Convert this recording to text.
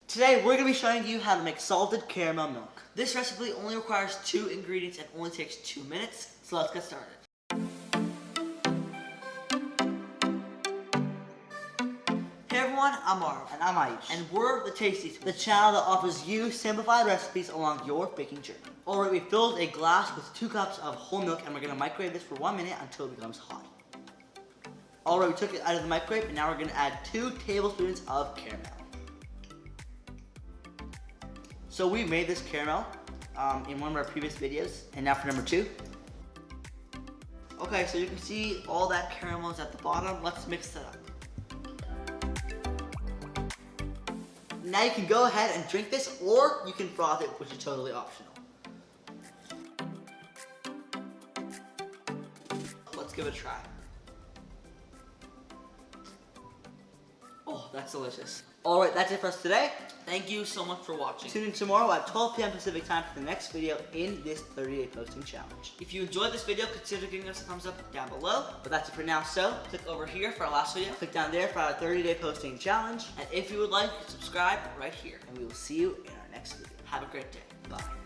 Today we're going to be showing you how to make salted caramel milk. This recipe only requires 2 ingredients and only takes 2 minutes, so let's get started. Hey everyone, I'm Aarav. And I'm Ayush. And we're the Tasties, the channel that offers you simplified recipes along your baking journey. Alright, we filled a glass with 2 cups of whole milk and we're going to microwave this for 1 minute until it becomes hot. Alright, we took it out of the microwave and now we're going to add 2 tablespoons of caramel. So we made this caramel in one of our previous videos, and now for number 2. Okay, so you can see all that caramel is at the bottom. Let's mix that up. Now you can go ahead and drink this, or you can froth it, which is totally optional. Let's give it a try. Oh, that's delicious. Alright, that's it for us today. Thank you so much for watching. Tune in tomorrow at 12 p.m. Pacific time for the next video in this 30-day posting challenge. If you enjoyed this video, consider giving us a thumbs up down below. But that's it for now, so click over here for our last video. Click down there for our 30-day posting challenge. And if you would like, subscribe right here. And we will see you in our next video. Have a great day. Bye.